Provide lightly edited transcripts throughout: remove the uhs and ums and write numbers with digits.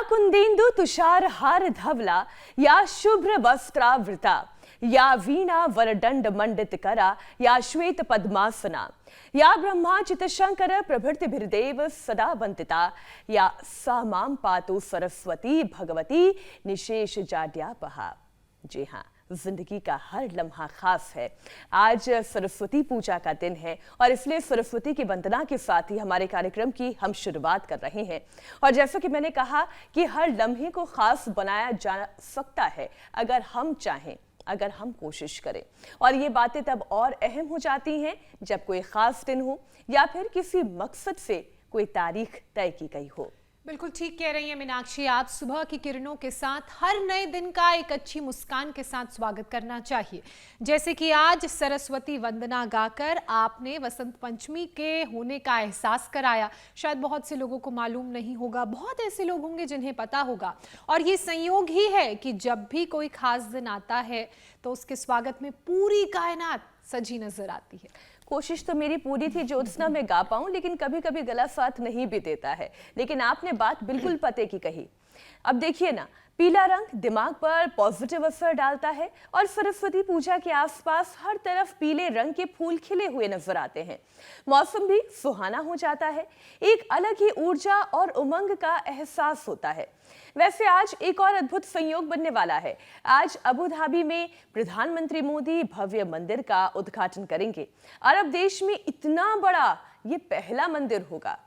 कुंदेन्दु तुषार हार धवला या शुभ्र वस्त्रावृता या वीणा वरदंड मंडित करा या श्वेत पद्मासना या ब्रह्माचित शंकर प्रभृतिभिर्देव सदा वंदिता या सा मां पातु सरस्वती भगवती निशेष जाड्यापहा। जी हाँ, जिंदगी का हर लम्हा खास है। आज सरस्वती पूजा का दिन है और इसलिए सरस्वती की वंदना के साथ ही हमारे कार्यक्रम की हम शुरुआत कर रहे हैं। और जैसा कि मैंने कहा कि हर लम्हे को खास बनाया जा सकता है अगर हम चाहें, अगर हम कोशिश करें। और ये बातें तब और अहम हो जाती हैं जब कोई खास दिन हो या फिर किसी मकसद से कोई तारीख तय की गई हो। बिल्कुल ठीक कह रही हैं मीनाक्षी, आप सुबह की किरणों के साथ हर नए दिन का एक अच्छी मुस्कान के साथ स्वागत करना चाहिए। जैसे कि आज सरस्वती वंदना गाकर आपने वसंत पंचमी के होने का एहसास कराया। शायद बहुत से लोगों को मालूम नहीं होगा, बहुत ऐसे लोग होंगे जिन्हें पता होगा। और ये संयोग ही है कि जब भी कोई खास दिन आता है तो उसके स्वागत में पूरी कायनात सजी नजर आती है। कोशिश तो मेरी पूरी थी ज्योत्सना में गा पाऊं, लेकिन कभी कभी गला साथ नहीं भी देता है। लेकिन आपने बात बिल्कुल पते की कही। अब देखिए ना, पीला रंग दिमाग पर पॉजिटिव असर डालता है और सरस्वती पूजा के आसपास हर तरफ पीले रंग के फूल खिले हुए नजर आते हैं। मौसम भी सुहाना हो जाता है, एक अलग ही ऊर्जा और उमंग का एहसास होता है। वैसे आज एक और अद्भुत संयोग बनने वाला है। आज अबू धाबी में प्रधानमंत्री मोदी भव्य मंदिर का उद्घाटन करेंगे। अरब देश में इतना बड़ा ये पहला मंदिर होगा।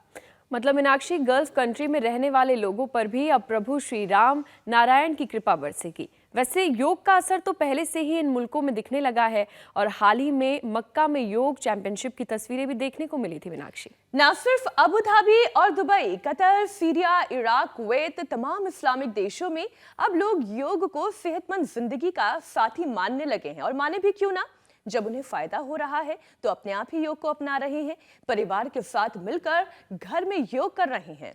मतलब मीनाक्षी, गल्फ कंट्री में रहने वाले लोगों पर भी अब प्रभु श्री राम नारायण की कृपा बरसेगी। वैसे योग का असर तो पहले से ही इन मुल्कों में दिखने लगा है और हाल ही में मक्का में योग चैंपियनशिप की तस्वीरें भी देखने को मिली थी मीनाक्षी। न सिर्फ अबू धाबी और Dubai, Qatar, Syria, Iraq, Kuwait, तमाम इस्लामिक देशों में अब लोग योग को सेहतमंद जिंदगी का साथी मानने लगे हैं। और माने भी क्यों ना, जब उन्हें फायदा हो रहा है तो अपने आप ही योग को अपना रहे हैं, परिवार के साथ मिलकर घर में योग कर रहे हैं।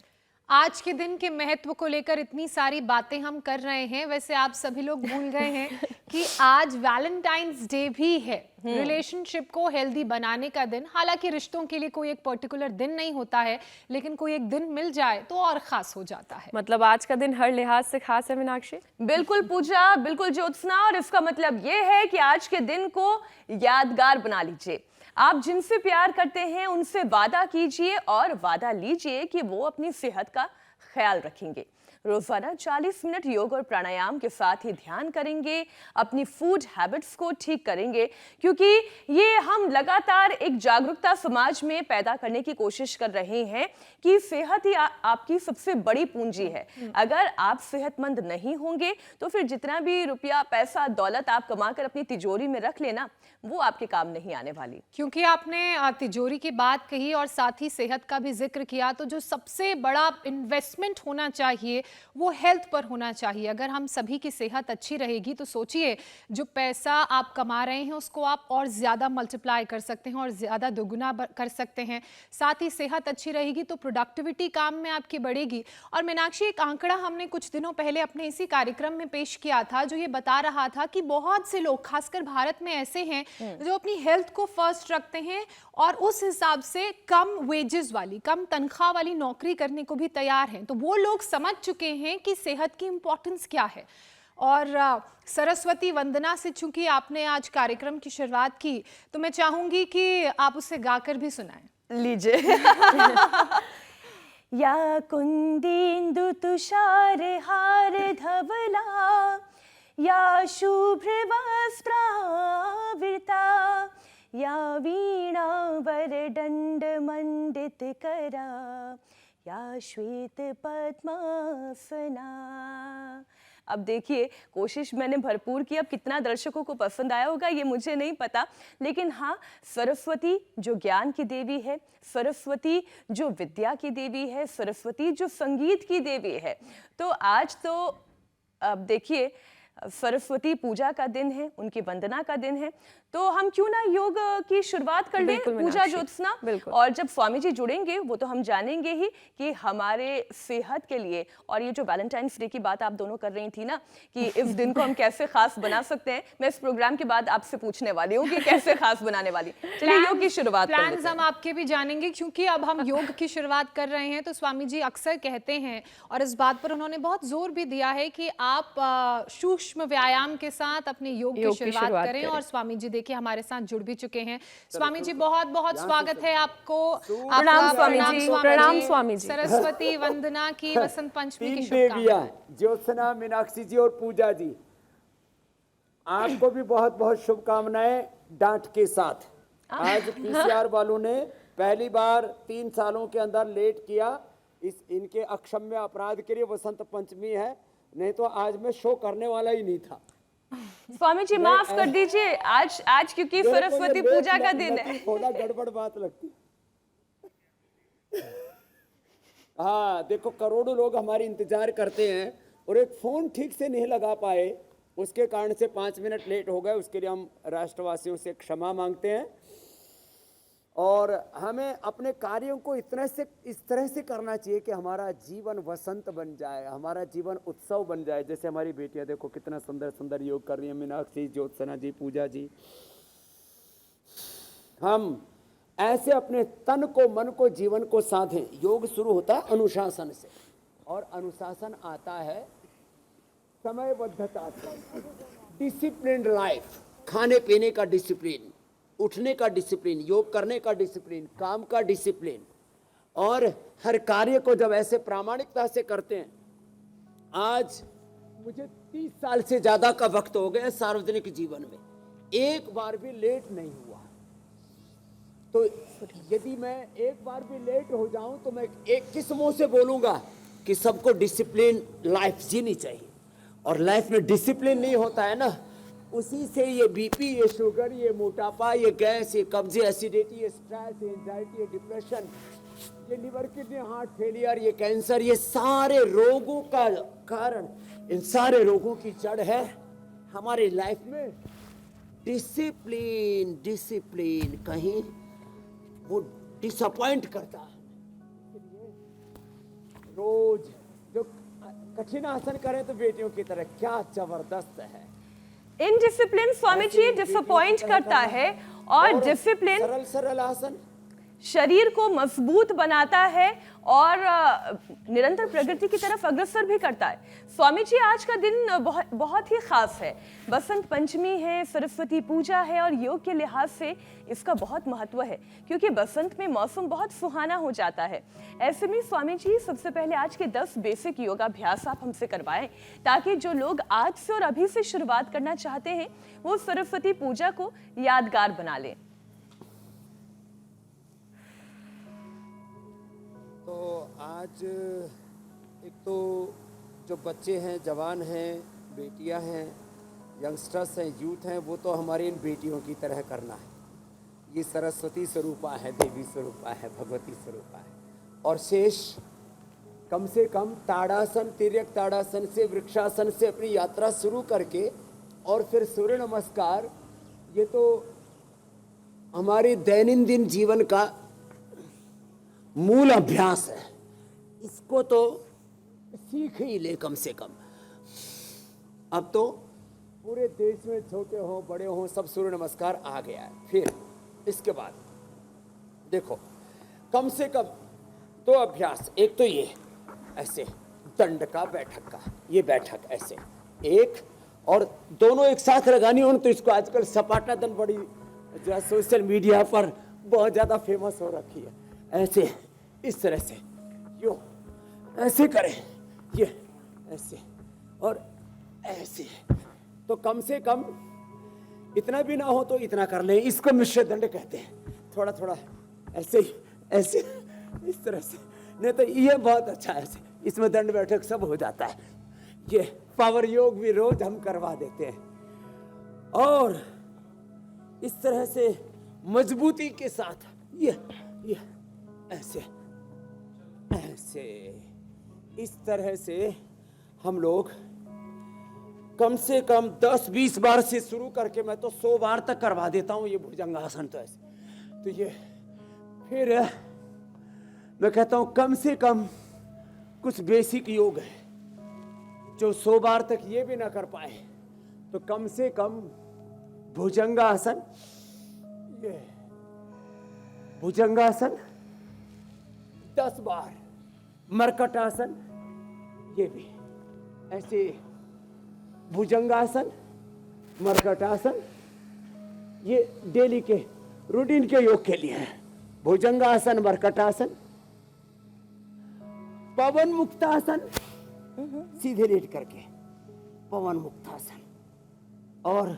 आज के दिन के महत्व को लेकर इतनी सारी बातें हम कर रहे हैं। वैसे आप सभी लोग भूल गए हैं कि आज वैलेंटाइंस डे भी है, रिलेशनशिप को हेल्दी बनाने का दिन। हालांकि रिश्तों के लिए कोई एक पर्टिकुलर दिन नहीं होता है, लेकिन कोई एक दिन मिल जाए तो और खास हो जाता है। मतलब आज का दिन हर लिहाज से खास है मीनाक्षी। बिल्कुल पूजा, बिल्कुल ज्योत्सना। और इसका मतलब ये है कि आज के दिन को यादगार बना लीजिए। आप जिनसे प्यार करते हैं उनसे वादा कीजिए और वादा लीजिए कि वो अपनी सेहत का ख्याल रखेंगे। रोजाना 40 मिनट योग और प्राणायाम के साथ ही ध्यान करेंगे, अपनी फूड हैबिट्स को ठीक करेंगे, क्योंकि ये हम लगातार एक जागरूकता समाज में पैदा करने की कोशिश कर रहे हैं कि सेहत ही आपकी सबसे बड़ी पूंजी है। अगर आप सेहतमंद नहीं होंगे तो फिर जितना भी रुपया, पैसा, दौलत आप कमाकर अपनी तिजोरी में रख लेना, वो आपके काम नहीं आने वाली। क्योंकि आपने तिजोरी की बात कही और साथ ही सेहत का भी जिक्र किया, तो जो सबसे बड़ा इन्वेस्टमेंट होना चाहिए वो हेल्थ पर होना चाहिए। अगर हम सभी की सेहत अच्छी रहेगी तो सोचिए, जो पैसा आप कमा रहे हैं उसको आप और ज़्यादा मल्टीप्लाई कर सकते हैं और ज़्यादा दोगुना कर सकते हैं। साथ ही सेहत अच्छी रहेगी तो प्रोडक्टिविटी काम में आपकी बढ़ेगी। और मीनाक्षी, एक आंकड़ा हमने कुछ दिनों पहले अपने इसी कार्यक्रम में पेश किया था जो ये बता रहा था कि बहुत से लोग, खासकर भारत में, ऐसे हैं जो अपनी हेल्थ को फर्स्ट रखते हैं और उस हिसाब से कम वेजेस वाली, कम तनख्वाह वाली नौकरी करने को भी तैयार हैं। तो वो लोग समझ चुके हैं कि सेहत की इंपॉर्टेंस क्या है। और सरस्वती वंदना से चूंकि आपने आज कार्यक्रम की शुरुआत की, तो मैं चाहूंगी कि आप उसे गाकर भी सुनाएं। लीजिए। या कुंदेन्दु तुषार हार धवला या शुभ्र वस्त्रावृता या वीणा वरदंड मंडित करा या श्वेत पद्मासना। अब देखिए, कोशिश मैंने भरपूर की। अब कितना दर्शकों को पसंद आया होगा ये मुझे नहीं पता, लेकिन हाँ, सरस्वती जो ज्ञान की देवी है, सरस्वती जो विद्या की देवी है, सरस्वती जो संगीत की देवी है, तो आज तो अब देखिए सरस्वती पूजा का दिन है, उनकी वंदना का दिन है, तो हम क्यों ना योग की शुरुआत कर लें। बिल्कुल पूजा मीनाक्षी, ज्योत्सना, बिल्कुल। और जब स्वामी जी जुड़ेंगे वो तो हम जानेंगे ही कि हमारे सेहत के लिए, और ये जो वैलेंटाइंस डे की बात आप दोनों कर रही थी ना कि इस दिन को हम कैसे खास बना सकते हैं, मैं इस प्रोग्राम के बाद आपसे पूछने वाली हूँ कि कैसे खास बनाने वाली। चलिए योग की शुरुआत कर प्लान्स लेते हम हैं। आपके भी जानेंगे, क्योंकि अब हम योग की शुरुआत कर रहे हैं तो स्वामी जी अक्सर कहते हैं, और इस बात पर उन्होंने बहुत जोर भी दिया है कि आप सूक्ष्म व्यायाम के साथ अपने योग की शुरुआत करें। और स्वामी जी देखिए हमारे साथ जुड़ भी चुके हैं। स्वामी जी बहुत बहुत स्वागत है आपको। प्रणाम स्वामी जी। प्रणाम स्वामी जी। सरस्वती वंदना की, वसंत पंचमी की तीन शुभकामनाएं। देवियां ज्योत्सना, मीनाक्षी जी और पूजा जी, आपको भी बहुत बहुत शुभकामनाएं डांट के साथ। आज पीसीआर वालों ने पहली बार 3 सालों के अंदर लेट किया, इनके अक्षम्य अपराध के लिए वसंत पंचमी है, नहीं तो आज मैं शो करने वाला ही नहीं था। स्वामी जी माफ कर दीजिए, आज क्योंकि सरस्वती पूजा का दिन है। थोड़ा गड़बड़ बात लगती। हाँ देखो, करोड़ों लोग हमारी इंतजार करते हैं और एक फोन ठीक से नहीं लगा पाए, उसके कारण से 5 मिनट लेट हो गए। उसके लिए हम राष्ट्रवासियों से क्षमा मांगते हैं, और हमें अपने कार्यों को इस तरह से करना चाहिए कि हमारा जीवन वसंत बन जाए, हमारा जीवन उत्सव बन जाए। जैसे हमारी बेटियां देखो कितना सुंदर सुंदर योग कर रही हैं, मीनाक्षी, ज्योत्सना जी, पूजा जी। हम ऐसे अपने तन को, मन को, जीवन को साधें। योग शुरू होता है अनुशासन से, और अनुशासन आता है समयबद्धता से। डिसिप्लिन्ड लाइफ, खाने पीने का डिसिप्लिन, उठने का डिसिप्लिन, योग करने का डिसिप्लिन, काम का डिसिप्लिन, और हर कार्य को जब ऐसे प्रामाणिकता से करते हैं। आज मुझे 30 साल से ज्यादा का वक्त हो गया सार्वजनिक जीवन में, एक बार भी लेट नहीं हुआ। तो यदि मैं एक बार भी लेट हो जाऊं तो मैं एक किस मुंह से बोलूंगा कि सबको डिसिप्लिन लाइफ जीनी चाहिए। और लाइफ में डिसिप्लिन नहीं होता है ना, उसी से ये बीपी, ये शुगर, ये मोटापा, ये गैस, ये कब्जे, एसिडिटी, ये स्ट्रेस, ये एंजाइटी, ये डिप्रेशन, ये लिवर किडनी हार्ट फेलियर, ये कैंसर, ये सारे रोगों का कारण, इन सारे रोगों की जड़ है हमारी लाइफ में डिसिप्लिन। डिसिप्लिन कहीं वो डिसअपॉइंट करता है। रोज जो कठिन आसन करें तो बेटियों की तरह, क्या जबरदस्त है। इनडिसिप्लिन स्वामी जी डिसअपॉइंट करता है, और डिसिप्लिन सरल सरल आसन शरीर को मजबूत बनाता है और निरंतर प्रगति की तरफ अग्रसर भी करता है। स्वामी जी आज का दिन बहुत ही खास है। बसंत पंचमी है, सरस्वती पूजा है, और योग के लिहाज से इसका बहुत महत्व है, क्योंकि बसंत में मौसम बहुत सुहाना हो जाता है। ऐसे में स्वामी जी सबसे पहले आज के 10 बेसिक योगाभ्यास आप हमसे करवाएं, ताकि जो लोग आज से और अभी से शुरुआत करना चाहते हैं वो सरस्वती पूजा को यादगार बना लें। तो आज एक तो जो बच्चे हैं, जवान हैं, बेटियां हैं, यंगस्टर्स हैं, यूथ हैं, वो तो हमारी इन बेटियों की तरह करना है। ये सरस्वती स्वरूपा है, देवी स्वरूपा है, भगवती स्वरूपा है। और शेष कम से कम ताड़ासन, तिर्यक ताड़ासन से, वृक्षासन से अपनी यात्रा शुरू करके, और फिर सूर्य नमस्कार, ये तो हमारे दैनंदिन जीवन का मूल अभ्यास है। इसको तो सीख ही ले कम से कम। अब तो पूरे देश में छोटे हो बड़े हो सब सूर्य नमस्कार आ गया है। फिर इसके बाद देखो, कम से कम 2 अभ्यास। एक तो ये ऐसे दंड का, बैठक का, ये बैठक ऐसे एक, और दोनों एक साथ लगानी हो तो इसको आजकल सपाटा दंड बड़ी जो सोशल मीडिया पर बहुत ज़्यादा फेमस हो रखी है। ऐसे इस तरह से यो ऐसे करें, ये ऐसे और ऐसे। तो कम से कम इतना भी ना हो तो इतना कर लें। इसको मिश्र दंड कहते हैं। थोड़ा थोड़ा ऐसे ही, ऐसे इस तरह से, नहीं तो ये बहुत अच्छा है ऐसे, इसमें दंड बैठक सब हो जाता है। ये पावर योग भी रोज हम करवा देते हैं, और इस तरह से मजबूती के साथ ये ऐसे ऐसे, इस तरह से हम लोग कम से कम 10-20 बार से शुरू करके मैं तो 100 बार तक करवा देता हूँ ये भुजंगासन। तो ऐसे तो ये फिर मैं कहता हूँ कम से कम कुछ बेसिक योग है जो 100 बार तक ये भी ना कर पाए तो कम से कम भुजंगासन, ये भुजंगासन 10 बार, मरकटासन ये भी ऐसे, भुजंगासन, मरकटासन ये डेली के रूटीन के योग के लिए है। भुजंगासन, मरकटासन, पवन मुक्तासन सीधे लेट करके पवन मुक्तासन, और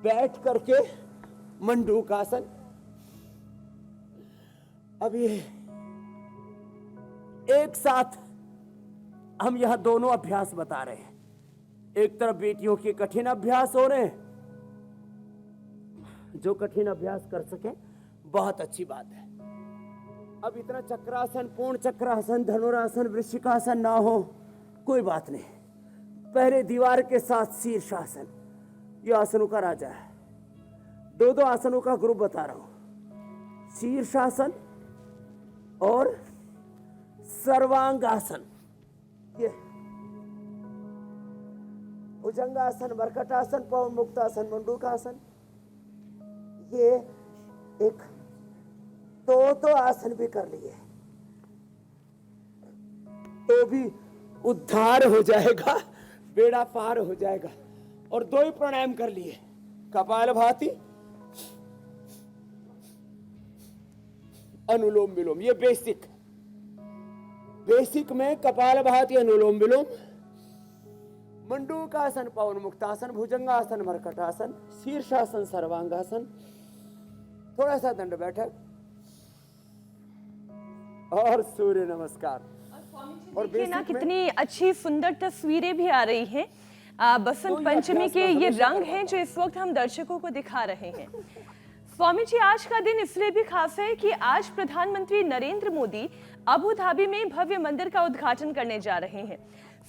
बैठ करके मंडूकासन। अब ये एक साथ हम यह दोनों अभ्यास बता रहे हैं। एक तरफ बेटियों के कठिन अभ्यास हो रहे हैं, जो कठिन अभ्यास कर सके बहुत अच्छी बात है। अब इतना चक्रासन, पूर्ण चक्रासन, धनुरासन, वृश्चिकासन ना हो कोई बात नहीं। पहले दीवार के साथ शीर्षासन, यह आसनों का राजा है। 2 आसनों का ग्रुप बता रहा हूं, शीर्षासन और सर्वांगासन। ये भुजंगासन, मरकटासन, पवन मुक्तासन, मंडूकासन, ये एक तो आसन भी कर लिए तो भी उद्धार हो जाएगा, बेड़ा पार हो जाएगा। और 2 ही प्राणायाम कर लिए, कपालभाति, अनुलोम विलोम। ये बेसिक में कपालभाति, अनुलोम विलोम, मंडूकासन, पवन मुक्तासन, भुजंगासन, मरकटासन, शीर्षासन, सर्वांगासन, थोड़ा सा दंड बैठक और सूर्य नमस्कार। और देखिए ना कितनी अच्छी सुंदर तस्वीरें भी आ रही हैं। बसंत पंचमी के ये रंग हैं जो इस वक्त हम दर्शकों को दिखा रहे हैं। स्वामी जी, आज का दिन इसलिए भी खास है कि आज प्रधानमंत्री नरेंद्र मोदी अबू धाबी में भव्य मंदिर का उद्घाटन करने जा रहे हैं।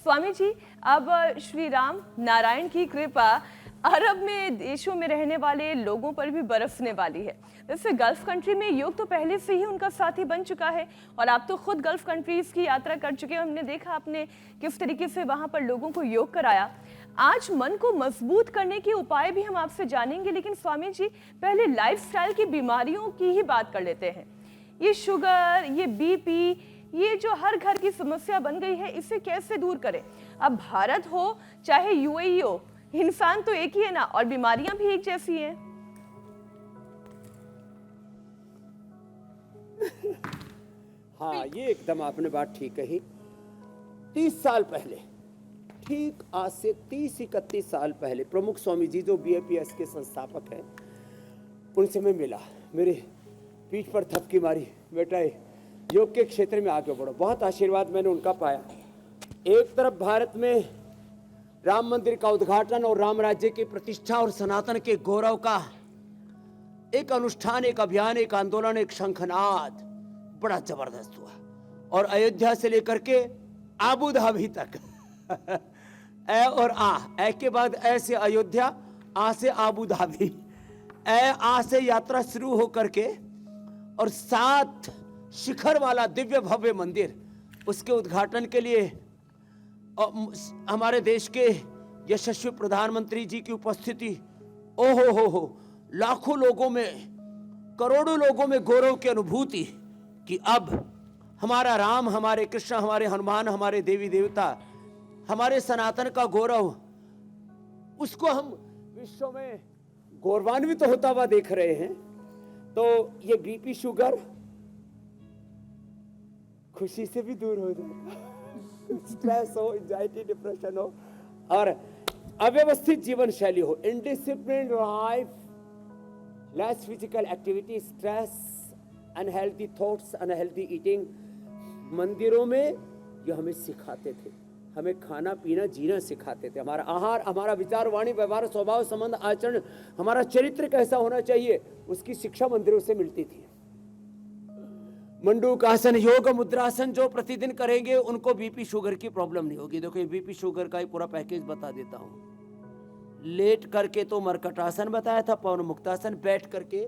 स्वामी जी, अब श्री राम नारायण की कृपा अरब में देशों में रहने वाले लोगों पर भी बरसने वाली है। वैसे गल्फ कंट्री में योग तो पहले से ही उनका साथी बन चुका है और आप तो खुद गल्फ कंट्रीज की यात्रा कर चुके हैं। हमने देखा आपने किस तरीके से वहां पर लोगों को योग कराया। आज मन को मजबूत करने के उपाय भी हम आपसे जानेंगे, लेकिन स्वामी जी पहले लाइफस्टाइल की बीमारियों की ही बात कर लेते हैं। ये शुगर, ये बीपी, ये जो हर घर की समस्या बन गई है, इसे कैसे दूर करें? अब भारत हो चाहे यूएई हो, इंसान तो एक ही है ना, और बीमारियां भी एक जैसी हैं। हाँ, ये एकदम आपने बात ठीक कही। 30 साल पहले, ठीक आज से 30-31 साल पहले, प्रमुख स्वामी जी जो BAPS के संस्थापक हैं, उनसे मैं मिला। मेरे पीठ पर थपकी मारी, बेटा योग के क्षेत्र में आगे बढ़ो। बहुत आशीर्वाद मैंने उनका पाया। एक तरफ भारत में राम मंदिर का उद्घाटन और राम राज्य की प्रतिष्ठा और सनातन के गौरव का एक अनुष्ठान, एक अभियान, एक आंदोलन, एक शंखनाद बड़ा जबरदस्त हुआ। और अयोध्या से लेकर के आबू धाबी तक ए और ए के बाद ऐसे अयोध्या, आ से आबू धाबी, आ से यात्रा शुरू हो करके और 7 शिखर वाला दिव्य भव्य मंदिर, उसके उद्घाटन के लिए हमारे देश के यशस्वी प्रधानमंत्री जी की उपस्थिति, ओहो हो, लाखों लोगों में, करोड़ों लोगों में गौरव की अनुभूति कि अब हमारा राम, हमारे कृष्ण, हमारे हनुमान, हमारे देवी देवता, हमारे सनातन का गौरव, उसको हम विश्व में गौरवान्वित तो होता हुआ देख रहे हैं। तो ये बीपी, शुगर खुशी से भी दूर हो जाएगा। स्ट्रेस हो, एंजाइटी, डिप्रेशन हो, और अव्यवस्थित जीवन शैली हो, indisciplined life, less physical activity, stress, unhealthy thoughts, unhealthy eating. मंदिरों में ये हमें सिखाते थे, हमें खाना पीना जीना सिखाते थे। हमारा आहार, हमारा विचार, वाणी, व्यवहार, स्वभाव, संबंध, आचरण, हमारा चरित्र कैसा होना चाहिए, उसकी शिक्षा मंदिरों से मिलती थी। मंडूकासन, योग मुद्रासन जो प्रतिदिन करेंगे उनको बीपी शुगर की प्रॉब्लम नहीं होगी। देखो ये बीपी शुगर का ही पूरा पैकेज बता देता हूं। लेट करके तो मरकटासन बताया था, पवन मुक्तासन। बैठ करके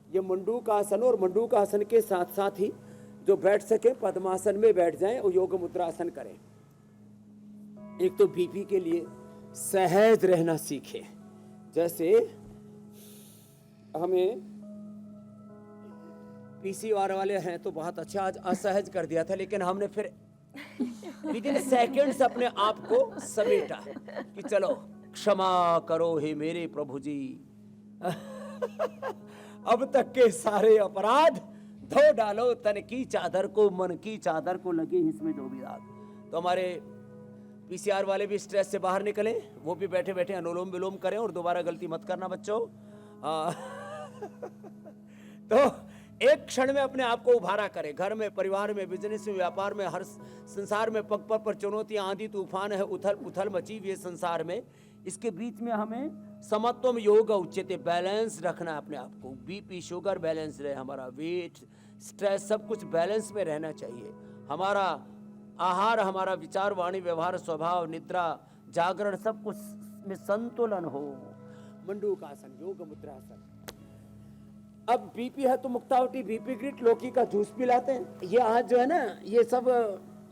ये मंडूकासन, और मंडूकासन के साथ साथ ही जो बैठ सके पद्मासन में बैठ जाएं और योग मुद्रासन करें। एक तो बीपी के लिए सहज रहना सीखें। जैसे हमें पीसीआर वाले हैं तो बहुत अच्छा, आज असहज कर दिया था, लेकिन हमने फिर विदिन सेकंड्स अपने आप को समेटा कि चलो क्षमा करो हे मेरे प्रभु जी, अब तक के सारे अपराध धो डालो तन की चादर को, मन की चादर को लगे इसमें जो भी दाग। तो हमारे पीसीआर वाले भी स्ट्रेस से बाहर निकले, वो भी बैठे बैठे अनुलोम विलोम करें और दोबारा गलती मत करना बच्चों। तो एक क्षण में अपने आप को उभारा करें। घर में, परिवार में, बिजनेस में, व्यापार में, हर संसार में पग पग पर चुनौतियां, आंधी तूफान है, उथल पुथल मची हुई है संसार में। इसके बीच में हमें समत्वम योग उच्यते, बैलेंस रखना है अपने आप को। बीपी शुगर बैलेंस रहे, हमारा वेट, स्ट्रेस, सब कुछ बैलेंस में रहना चाहिए। हमारा आहार, हमारा विचार, वाणी, व्यवहार, स्वभाव, निद्रा, जागरण, सब कुछ में संतुलन हो। मंडूकासन, योग मुद्रासन। अब बीपी है तो मुक्तावटी, बीपी ग्रिट, लौकी का जूस पिलाते हैं। ये आज जो है ना, ये सब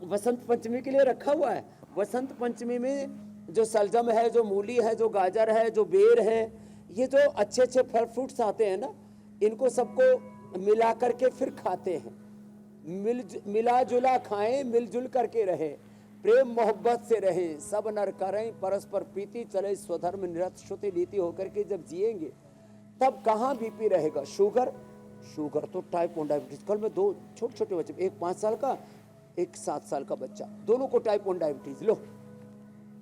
वसंत पंचमी के लिए रखा हुआ है। वसंत पंचमी में जो सलजम है, जो मूली है, जो गाजर है, जो बेर है, ये जो अच्छे अच्छे फल फ्रूट्स आते हैं ना, इनको सबको मिला करके फिर खाते हैं। मिला जुला खाएं, मिलजुल करके रहे, प्रेम मोहब्बत से रहें, सब नर करें परस्पर प्रीति, चले स्वधर्म निरत श्रुति नीति होकर के जब जिएंगे तब कहाँ बीपी रहेगा। शुगर तो टाइप 1 डायबिटीज। कल में 2 छोटे छोटे बच्चे, एक 5 साल का, एक 7 साल का बच्चा, दोनों को टाइप 1 डायबिटीज। लो,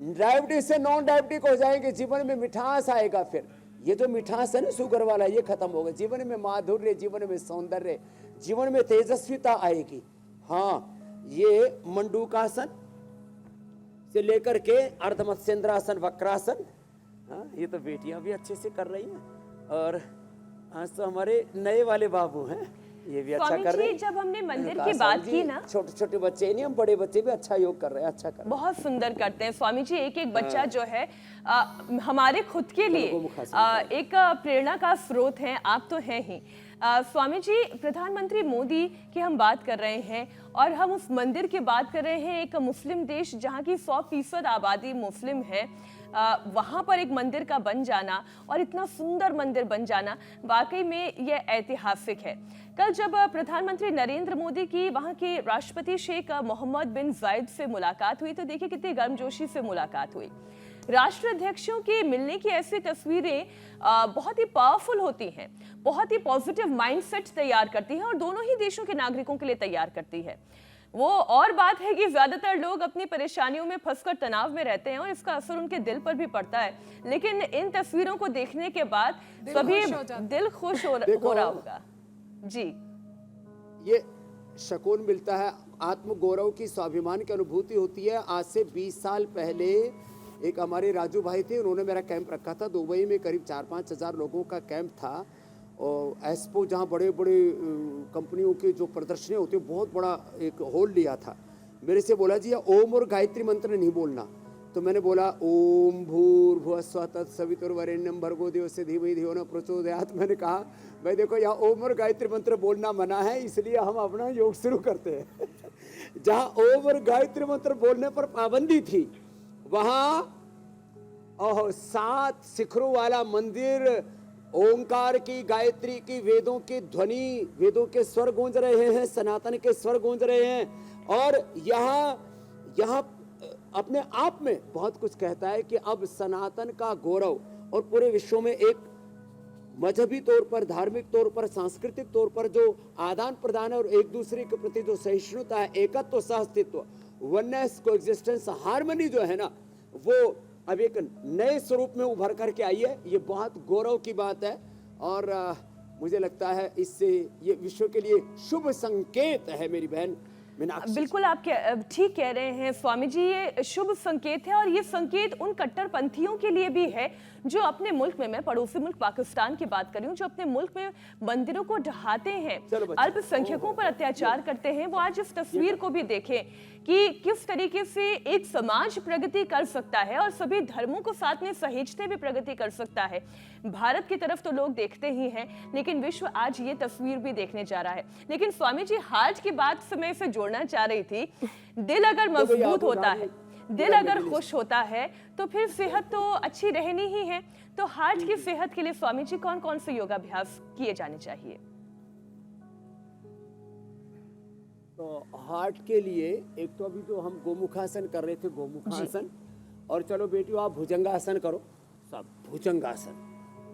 डायबिटीज से नॉन डायबिटिक हो जाएंगे, जीवन में मिठास आएगा। फिर ये जो मिठास है ना शुगर वाला, ये खत्म होगा। जीवन में माधुर्य, जीवन में सौंदर्य, जीवन में तेजस्विता आएगी। हाँ, ये मंडूकासन से लेकर के अर्धमत्स्येंद्रासन, वक्रासन, हाँ, ये तो बेटियां भी अच्छे से कर रही हैं। और आज तो हमारे नए वाले बाबू हैं, ये भी अच्छा कर रहे हैं। जब हमने मंदिर की बात की ना, छोटे छोटे बच्चे ही नहीं, हम बड़े बच्चे भी अच्छा योग कर रहे हैं, अच्छा कर रहे हैं, बहुत सुंदर करते हैं स्वामी जी। एक एक बच्चा जो है हमारे खुद के लिए एक प्रेरणा का स्रोत है। आप तो हैं ही स्वामी जी। प्रधानमंत्री मोदी की हम बात कर रहे हैं और हम उस मंदिर की बात कर रहे हैं। एक मुस्लिम देश जहाँ की 100% आबादी मुस्लिम है, वहाँ पर एक मंदिर का बन जाना और इतना सुंदर मंदिर बन जाना वाकई में यह ऐतिहासिक है। कल जब प्रधानमंत्री नरेंद्र मोदी की वहाँ के राष्ट्रपति शेख मोहम्मद बिन जायद से मुलाकात हुई तो देखिए कितनी गर्मजोशी से मुलाकात हुई। राष्ट्राध्यक्षों के मिलने की ऐसी तस्वीरें बहुत ही पावरफुल होती हैं, बहुत ही पॉजिटिव माइंडसेट तैयार करती हैं और दोनों ही देशों के नागरिकों के लिए तैयार करती है। वो और बात है कि ज्यादातर लोग अपनी परेशानियों में फंसकर तनाव में रहते हैं और इसका असर उनके दिल पर भी पड़ता है, लेकिन इन तस्वीरों को देखने के बाद सभी दिल खुश हो रहा होगा। जी, ये सुकून मिलता है, आत्म गौरव की, स्वाभिमान की अनुभूति होती है। आज से 20 साल पहले एक हमारे राजू भाई थे, उन्होंने मेरा कैंप रखा था दुबई में। करीब 4-5 हज़ार लोगों का कैंप था और एक्सपो, जहाँ बड़े बड़े कंपनियों के जो प्रदर्शनी होती है, बहुत बड़ा एक हॉल लिया था। मेरे से बोला जी ओम और गायत्री मंत्र नहीं बोलना, तो मैंने बोला ओम भूर्भुवः स्वः तत्सवितुर्वरेण्यं भर्गो देवस्य धीमहि धियो न प्रचोदयात्। मैंने कहा भाई देखो, यहाँ ओम और गायत्री मंत्र बोलना मना है, इसलिए हम अपना योग शुरू करते हैं। जहाँ ओम और गायत्री मंत्र बोलने पर पाबंदी थी, वहाँ 7 शिखरों वाला मंदिर, ओंकार की, गायत्री की, वेदों की ध्वनि, वेदों के स्वर गूंज रहे हैं, सनातन के स्वर गूंज रहे हैं। और यहाँ अपने आप में बहुत कुछ कहता है कि अब सनातन का गौरव और पूरे विश्व में एक मजहबी तौर पर, धार्मिक तौर पर, सांस्कृतिक तौर पर जो आदान प्रदान है और एक दूसरे के प्रति जो सहिष्णुता है, एकत्व, सहअस्तित्व, वननेस, कोएग्जिस्टेंस, हार्मनी जो है ना, वो अब एक नए स्वरूप में उभर करके आई है। ये बहुत गौरव की बात है और मुझे लगता है इससे ये विश्व के लिए शुभ संकेत है मेरी बहन। मीनाक्षी। बिल्कुल आप ठीक कह रहे हैं स्वामी जी, ये शुभ संकेत है और ये संकेत उन कट्टरपंथियों के लिए भी है जो अपने मुल्क में, मैं पड़ोसी मुल्क पाकिस्तान की बात कर रही हूँ, जो अपने मुल्क में मंदिरों को ढहाते हैं, चलो बच्चे। अल्पसंख्यकों पर अत्याचार करते हैं। वो आज इस तस्वीर को भी देखें कि किस तरीके से एक समाज प्रगति कर सकता है और सभी धर्मों को साथ में सहेजते हुए प्रगति कर सकता है। भारत की तरफ तो लोग देखते ही हैं, लेकिन विश्व आज ये तस्वीर भी देखने जा रहा है। लेकिन स्वामी जी, हार्ट की बात से मैं इसे जोड़ना चाह रही थी। दिल अगर मजबूत होता है, दिल अगर खुश होता है, तो फिर सेहत तो अच्छी रहनी ही है। तो हार्ट की सेहत के लिए स्वामी जी कौन कौन से योगाभ्यास किए जाने चाहिए? तो हार्ट के लिए एक तो अभी जो हम गोमुखासन कर रहे थे, गोमुखासन, और चलो बेटियों आप भुजंगासन करो, सब भुजंगासन।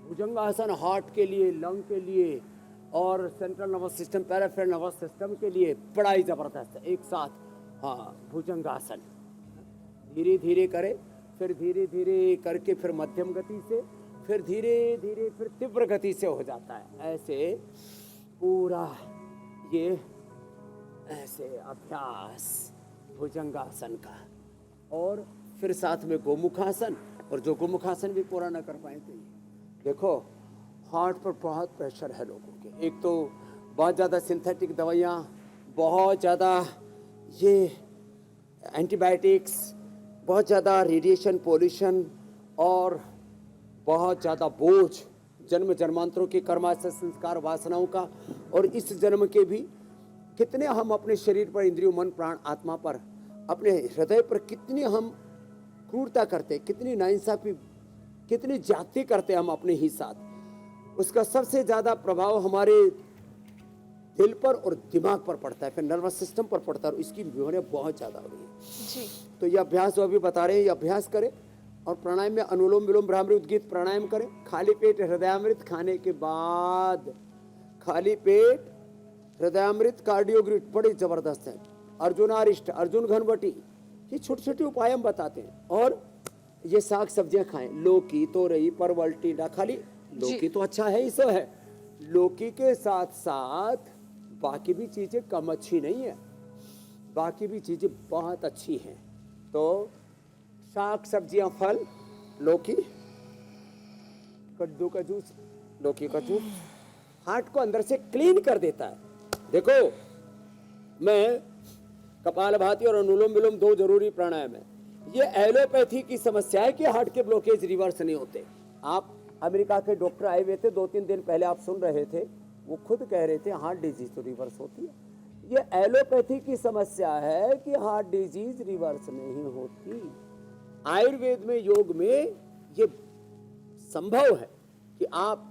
भुजंगासन हार्ट के लिए, लंग के लिए और central nervous system, peripheral nervous system के लिए बड़ा ही जबरदस्त है। एक साथ हाँ भुजंगासन धीरे धीरे करे, फिर धीरे धीरे करके फिर मध्यम गति से, फिर धीरे धीरे फिर तीव्र गति से हो जाता है। ऐसे पूरा ये ऐसे अभ्यास भुजंगासन का, और फिर साथ में गोमुखासन। और जो गोमुखासन भी पूरा ना कर पाए तो देखो हार्ट पर बहुत प्रेशर है लोगों के। एक तो बहुत ज़्यादा सिंथेटिक दवाइयाँ, बहुत ज़्यादा ये एंटीबायोटिक्स, बहुत ज़्यादा रेडिएशन, पोल्यूशन, और बहुत ज़्यादा बोझ जन्म जन्मांतरों के कर्माशय संस्कार वासनाओं का, और इस जन्म के भी कितने हम अपने शरीर पर, इंद्रियों, मन, प्राण, आत्मा पर, अपने हृदय पर कितनी हम क्रूरता करते, कितनी नाइंसाफी, कितनी ज्यादती करते हम अपने ही साथ। उसका सबसे ज़्यादा प्रभाव हमारे दिल पर और दिमाग पर पड़ता है, फिर नर्वस सिस्टम पर पड़ता है, और इसकी बीमारियाँ बहुत ज़्यादा हो रही है जी। तो ये अभ्यास जो अभी बता रहे हैं, ये अभ्यास करें। और प्राणायाम में अनुलोम विलोम भ्रामरी उद्गीत प्राणायाम करें। खाली पेट हृदयामृत खाने के बाद, खाली पेट हृदयामृत कार्डियोग्रिट बड़े जबरदस्त है। अर्जुनारिष्ट, अर्जुन घनवटी, ये छोटे छोटे उपाय हम बताते हैं। और ये साग सब्जियां खाएं, लौकी, तोरई, परवल, टींडा। खाली लौकी तो अच्छा है ही सो है, लौकी के साथ साथ बाकी भी चीजें कम अच्छी नहीं है, बाकी भी चीजें बहुत अच्छी हैं। तो साग सब्जियां, फल, लौकी, कद्दू का जूस, लौकी का जूस हार्ट को अंदर से क्लीन कर देता है। देखो मैं कपालभाति और अनुलोम विलोम दो जरूरी प्राणायाम है। ये एलोपैथी की समस्या है कि हार्ट के ब्लॉकेज रिवर्स नहीं होते। आप अमेरिका के डॉक्टर आए हुए थे 2-3 दिन पहले, आप सुन रहे थे, वो खुद कह रहे थे हार्ट डिजीज तो रिवर्स होती है। ये एलोपैथी की समस्या है कि हार्ट डिजीज रिवर्स नहीं होती। आयुर्वेद में, योग में ये संभव है कि आप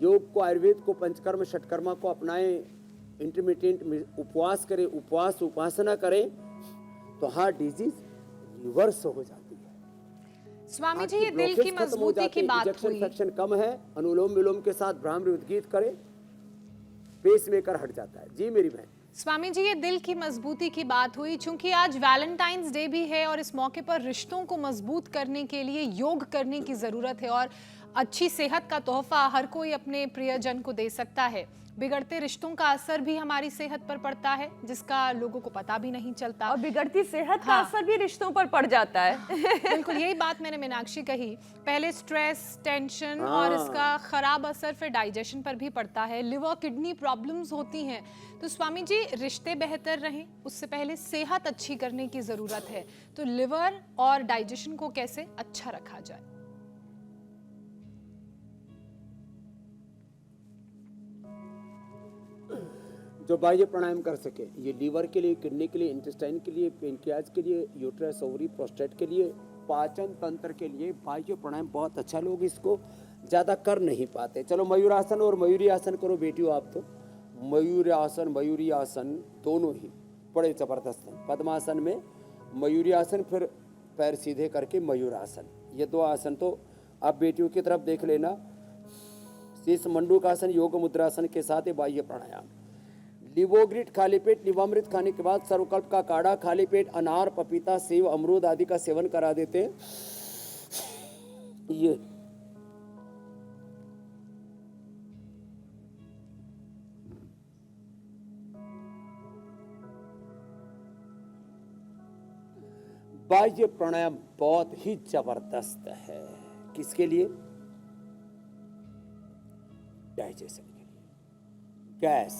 योग को, आयुर्वेद को, पंचकर्म षटकर्मा को अपनाएं, इंटरमीडिएट उपवास करें, उपवास उपासना करें, तो हार्ट डिजीज रिवर्स हो जाती है। स्वामी जी, ये दिल की मजबूती की बात हुई, इंफेक्शन कम है, अनुलोम विलोम के साथ भ्रामरी उद्गीत करें, पेसमेकर हट जाता है। जी मेरी बहन। स्वामी जी, ये दिल की मजबूती की बात हुई। चूंकि आज वैलेंटाइंस डे भी है और इस मौके पर रिश्तों को मजबूत करने के लिए योग करने की जरूरत है, और अच्छी सेहत का तोहफा हर कोई अपने प्रियजन को दे सकता है। बिगड़ते रिश्तों का असर भी हमारी सेहत पर पड़ता है, जिसका लोगों को पता भी नहीं चलता, और बिगड़ती सेहत का असर भी रिश्तों पर पड़ जाता है। बिल्कुल यही बात मैंने मीनाक्षी कही। पहले स्ट्रेस, टेंशन और इसका खराब असर फिर डाइजेशन पर भी पड़ता है। लिवर, किडनी प्रॉब्लम्स होती हैं। तो स्वामी जी, रिश्ते बेहतर रहें उससे पहले सेहत अच्छी करने की जरूरत है। तो लिवर और डाइजेशन को कैसे अच्छा रखा जाए? जो बाह्य प्राणायाम कर सके, ये लीवर के लिए, किडनी के लिए, इंटेस्टाइन के लिए, पेनक्रियाज के लिए, यूट्रस, ओवरी, प्रोस्टेट के लिए, पाचन तंत्र के लिए बाह्य प्राणायाम बहुत अच्छा। लोग इसको ज़्यादा कर नहीं पाते। चलो मयूरासन और मयूरी आसन करो बेटियों आप तो। मयूरासन, मयूरी आसन दोनों ही बड़े ज़बरदस्त हैं। पद्मासन में मयूरी आसन, फिर पैर सीधे करके मयूरासन, ये दो आसन तो आप बेटियों की तरफ देख लेना। शीर्ष मंडूकासन, योग मुद्रासन के साथ ये बाह्य प्राणायाम। लिवोग्रिट खाली पेट, लिवामृत खाने के बाद सर्वकल्प का काढ़ा, खाली पेट अनार, पपीता, सेव, अमरूद आदि का सेवन करा देते हैं। ये बाह्य प्राणायाम बहुत ही जबरदस्त है। किसके लिए? डाइजेशन के लिए। गैस,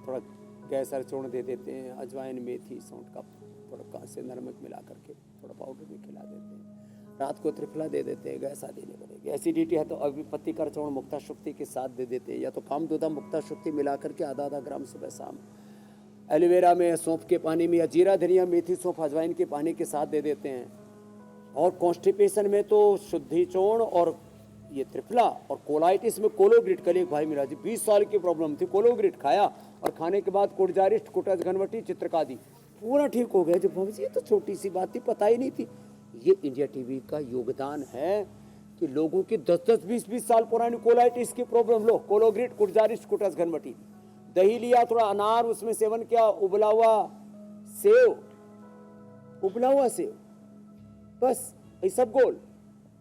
थोड़ा गैस चूर्ण दे देते हैं, अजवाइन, मेथी, सौंठ का थोड़ा कांसे नमक मिला करके थोड़ा पाउडर भी खिला देते हैं। रात को त्रिफला दे देते हैं, गैस आदि नहीं बनेगी। एसिडिटी है तो अभिपत्ति कर चूर्ण मुक्ता शक्ति के साथ दे देते हैं, या तो कामदूधा मुक्ता शक्ति मिला करके आधा ग्राम सुबह शाम एलोवेरा में, सौंफ के पानी में, या जीरा धनिया मेथी सौंफ अजवाइन के पानी के साथ दे देते हैं। और कॉन्स्टिपेशन में तो शुद्धि चूर्ण और ये त्रिफला, और कोलाइटिस में कोलोग्रिट। कल एक भाई मेरा जी 20 साल की प्रॉब्लम थी, कोलोग्रिट खाया और खाने के बाद कुटजारिष्ट, कुटज घनवटी, चित्रकादी पूरा ठीक हो गया। जब भाई जी ये तो छोटी सी बात थी, पता ही नहीं थी। ये इंडिया टीवी का योगदान है कि लोगों की 10-10, 20-20 साल पुरानी कोलाइटिस की प्रॉब्लम लो, कोलोग्रिट, कुटजारिष्ट, कुटज घनवटी। दही लिया, थोड़ा अनार उसमें सेवन किया, उबला हुआ सेव, बस इसबगोल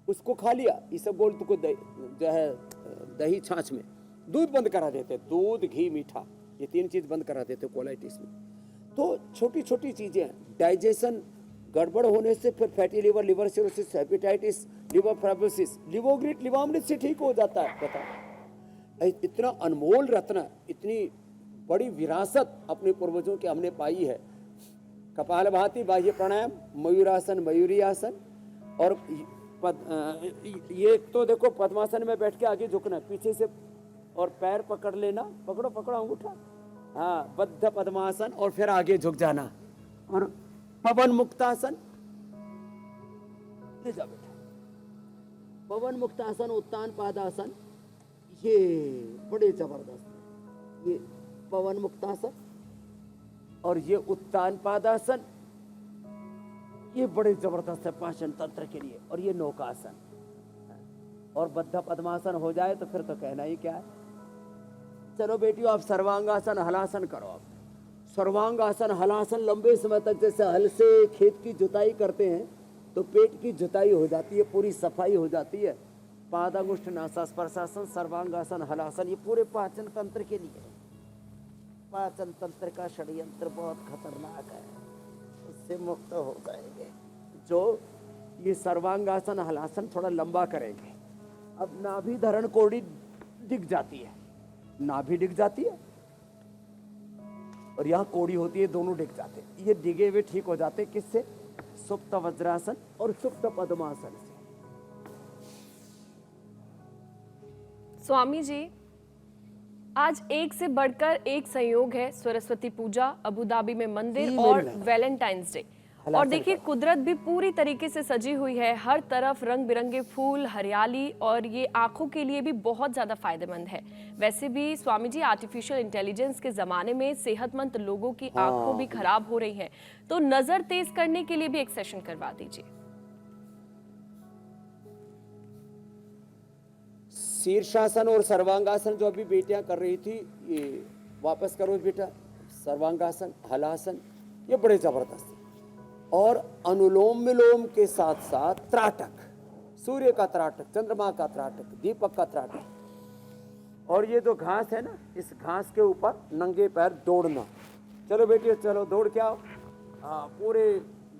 उसको खा लिया। इसबगोल तो जो है दही छाछ में, दूध बंद करा देते, दूध घी मीठा, ये 3 चीज बंद करा देते कोलाइटिस में। तो छोटी छोटी चीजें, डाइजेशन गड़बड़ होने से फिर fatty liver, liver cirrhosis, hepatitis, liver fibrosis, Livogrit, Livamrit से ठीक हो जाता है। बताओ, इतना अनमोल रत्न, इतनी बड़ी विरासत अपने पूर्वजों की हमने पाई है। कपालभाति, बाह्य प्राणायाम, मयूरासन, मयूरी आसन, और ये तो देखो पद्मासन में बैठ के आगे झुकना, पीछे से और पैर पकड़ लेना, पकड़ो अंगूठा, हाँ, बद्ध पद्मासन, और फिर आगे झुक जाना। और पवन मुक्तासन, ले जा बेटा, पवन मुक्तासन, उत्तान पादासन, ये बड़े जबरदस्त। ये पवन मुक्तासन और ये उत्तान पादासन, ये बड़े जबरदस्त है पाचन तंत्र के लिए। और ये नौकासन, और बद्ध पद्मासन हो जाए तो फिर तो कहना ही क्या है। चलो बेटियों, आप सर्वांगासन हलासन करो। आप सर्वांगासन हलासन लंबे समय तक, जैसे हल से खेत की जुताई करते हैं तो पेट की जुताई हो जाती है, पूरी सफाई हो जाती है। पादांगुष्ठ नासास्पर्शासन, सर्वांगासन हलासन, ये पूरे पाचन तंत्र के लिए। पाचन तंत्र का षड्यंत्र बहुत खतरनाक है, उससे मुक्त हो जाएंगे जो ये सर्वांगासन हलासन थोड़ा लंबा करेंगे। अब नाभि धरण कोड़ी दिख जाती है, नाभि दिख जाती है और यहाँ कोड़ी होती है, दोनों दिख जाते हैं। ये डिगे हुए ठीक हो जाते हैं किससे? सुप्त वज्रासन और सुप्त पद्मासन से। स्वामी जी, आज एक से बढ़कर एक संयोग है, सरस्वती पूजा, अबू धाबी में मंदिर और वैलेंटाइंस डे। और देखिए कुदरत भी पूरी तरीके से सजी हुई है, हर तरफ रंग बिरंगे फूल, हरियाली, और ये आंखों के लिए भी बहुत ज्यादा फायदेमंद है। वैसे भी स्वामी जी, आर्टिफिशियल इंटेलिजेंस के जमाने में सेहतमंद लोगों की आंखों भी खराब हो रही हैं, तो नजर तेज करने के लिए भी एक सेशन करवा दीजिए। शीर्षासन और सर्वांगासन जो अभी बेटियां कर रही थी, ये वापस करो बेटा। सर्वांगासन, हलासन, ये बड़े जबरदस्त है। और अनुलोम विलोम के साथ साथ त्राटक, सूर्य का त्राटक, चंद्रमा का त्राटक, दीपक का त्राटक। और ये जो घास है ना, इस घास के ऊपर नंगे पैर दौड़ना। चलो बेटियों, चलो दौड़ के आओ, पूरे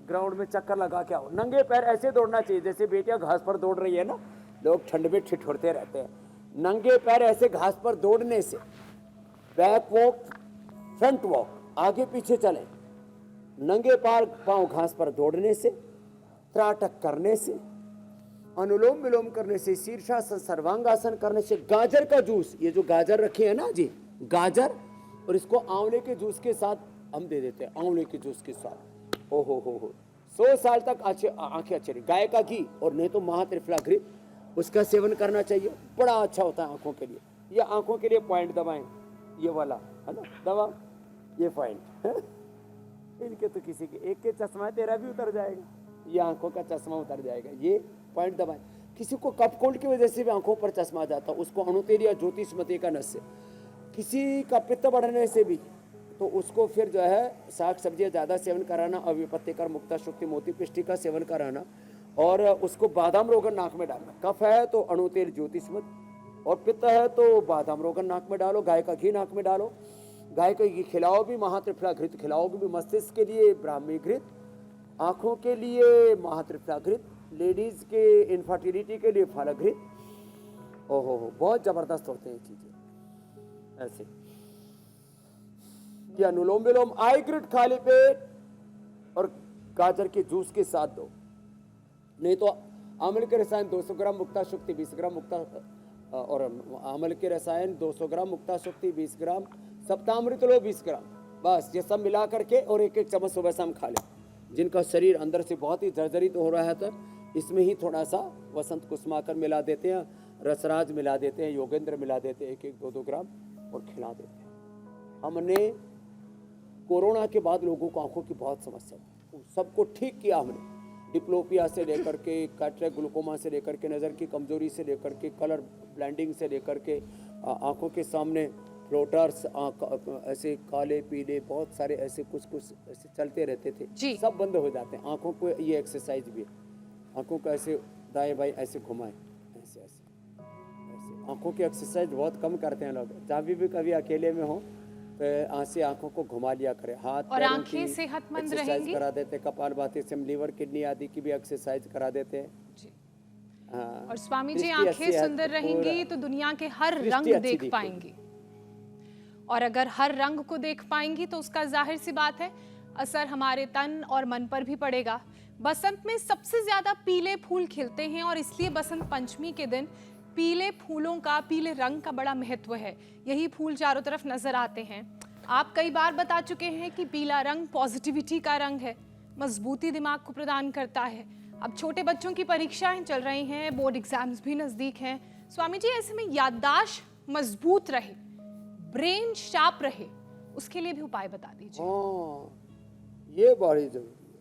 ग्राउंड में चक्कर लगा के आओ। नंगे पैर ऐसे दौड़ना चाहिए जैसे बेटियां घास पर दौड़ रही है ना, लोग ठंड में ठिठुरते रहते हैं। नंगे पैर ऐसे घास पर दौड़ने से, बैक वॉक, फ्रंट वॉक, आगे पीछे चले, नंगे पांव घास पर दौड़ने से, त्राटक करने से, अनुलोम विलोम करने से, शीर्षासन, सर्वांगासन करने से, गाजर का जूस, ये जो गाजर रखे हैं ना जी, गाजर, और इसको आंवले के जूस के साथ हम दे देते हैं, आंवले के जूस के साथ। ओ हो 100 साल तक आंखें अच्छी रही। गाय का घी और नहीं तो महात्रिफला घृत, उसका सेवन करना चाहिए, बड़ा अच्छा होता है आंखों के लिए। ये आंखों के लिए पॉइंट दबाएं, ये वाला है ना दवा, ये पॉइंट इनके तो किसी के एक के चश्मा है, तेरा भी उतर जाएगा, ये आंखों का चश्मा उतर जाएगा। ये पॉइंट दबाएं। किसी को कफ कोल्ड की वजह से भी आंखों पर चश्मा आ जाता है, उसको अणुतेल या ज्योतिषमती का नस से, किसी का पित्त बढ़ने से भी, तो उसको फिर जो है साग सब्जियां ज़्यादा सेवन कराना, अविपत्तिकर, मुक्ता शुक्ति, मोती पिष्टी का सेवन कराना, और उसको बादाम रोगन नाक में डालना। कफ है तो अणुतेल ज्योतिषमत, और पित्त है तो बादाम रोगन नाक में डालो, गाय का घी नाक में डालो, गाय का घी खिलाओ भी, महात्रिफला घृत खिलाओ भी, मस्तिष्क के लिए ब्राह्मी घृत, आँखों के लिए महात्रिफलाघृत, लेडीज के इनफर्टिलिटी के लिए फलाघृत। ओहो हो, बहुत जबरदस्त होते हैं चीजें ऐसे। ये अनुलोम विलोम आई ग्रिड खाली पेट और गाजर के जूस के साथ दो, नहीं तो आमल के रसायन 200 ग्राम मुक्ता शक्ति 20 ग्राम मुक्ता और आमल के रसायन 200 ग्राम मुक्ता शक्ति 20 ग्राम सप्तामृत लो 20 ग्राम, बस ये सब मिला करके और एक एक चम्मच सुबह शाम खा ले। जिनका शरीर अंदर से बहुत ही जर्जरित हो रहा है तो इसमें ही थोड़ा सा वसंत कुसुमाकर मिला देते हैं, रसराज मिला देते हैं, योगेंद्र मिला देते हैं, 1-1 2-2 ग्राम और खिला देते हैं। हमने कोरोना के बाद लोगों को आंखों की बहुत समस्या थी, सबको ठीक किया हमने, डिप्लोपिया से लेकर के कैटरेक्ट ग्लूकोमा से लेकर के नज़र की कमजोरी से लेकर के कलर ब्लाइंडिंग से लेकर के आंखों के सामने फ्लोटर्स ऐसे काले पीले बहुत सारे ऐसे कुछ ऐसे चलते रहते थे, सब बंद हो जाते हैं। आंखों को ये एक्सरसाइज भी है, आंखों को ऐसे दाएं बाएं ऐसे घुमाएं, ऐसे ऐसे ऐसे आंखों की एक्सरसाइज बहुत कम करते हैं लोग। जहाँ भी कभी अकेले में हो तो ऐसे आंखों को घुमा लिया करें, हाथ और आंखें सेहतमंद रहेंगी। करा देते हैं, कपालभाति से लीवर किडनी आदि की भी एक्सरसाइज करा देते हैं जी। हाँ। और स्वामी जी आंखें सुंदर रहेंगी तो दुनिया के हर रंग देख पाएंगी, और अगर हर रंग को देख पाएंगी तो उसका जाहिर सी बात है असर हमारे तन और मन पर भी पड़ेगा। बसंत में सबसे ज्यादा पीले फूल खिलते हैं और इसलिए बसंत पंचमी के दिन पीले फूलों का, पीले रंग का बड़ा महत्व है। यही फूल चारों तरफ नजर आते हैं। आप कई बार बता चुके हैं कि पीला रंग पॉजिटिविटी का रंग है, मजबूती दिमाग को प्रदान करता है। अब छोटे बच्चों की परीक्षाएं चल रही हैं, बोर्ड एग्जाम्स भी नजदीक हैं। स्वामी जी, ऐसे में याददाश्त मजबूत रहे, ब्रेन शार्प रहे, उसके लिए भी उपाय बता दीजिए। ये बड़ी जरूरी है।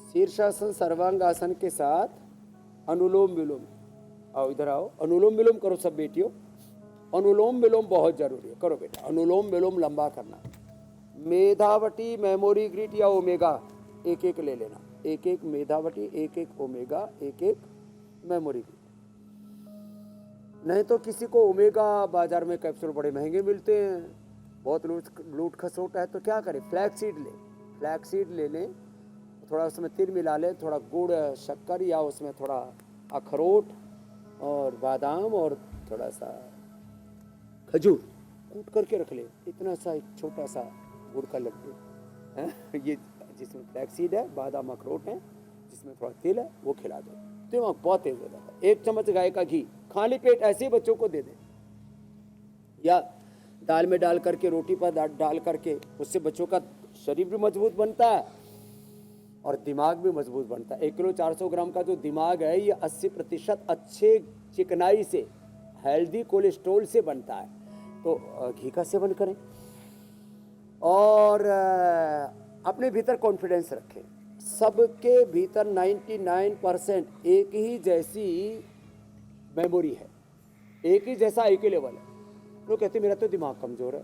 शीर्षासन सर्वांगासन के साथ अनुलोम विलोम। आओ इधर आओ, अनुलोम विलोम करो सब बेटियों, अनुलोम विलोम बहुत जरूरी है, करो बेटा। अनुलोम विलोम लंबा करना, मेधावटी, मेमोरी ग्रिड या ओमेगा एक एक ले लेना, एक एक मेधावटी, एक एक ओमेगा, एक एक मेमोरी ग्रिड। नहीं तो किसी को ओमेगा बाजार में कैप्सूल बड़े महंगे मिलते हैं, बहुत लूट खसोट है, तो क्या करें, फ्लैक्सीड ले, फ्लैक्सीड ले लें, थोड़ा उसमें तिल मिला लें, थोड़ा गुड़ शक्कर या उसमें थोड़ा अखरोट और बादाम और थोड़ा सा खजूर कूट करके रख ले, इतना सा एक छोटा सा गुड़ का लड्डू है, ये जिसमें फ्लैक्सीड है, बादाम अखरोट है, जिसमें थोड़ा तिल है, वो खिला दो, दिमाग बहुत तेज हो जाता है। 1 चम्मच गाय का घी खाली पेट ऐसे बच्चों को दे दें, या दाल में डाल करके, रोटी पर डाल करके, उससे बच्चों का शरीर भी मजबूत बनता है और दिमाग भी मजबूत बनता है। 1 किलो 400 ग्राम का जो दिमाग है ये 80% अच्छे चिकनाई से, हेल्दी कोलेस्ट्रोल से बनता है, तो घी का सेवन करें और अपने भीतर कॉन्फिडेंस रखें। सबके भीतर 99% एक ही जैसी मेमोरी है, एक ही जैसा IQ लेवल है। लोग कहते मेरा तो दिमाग कमज़ोर है,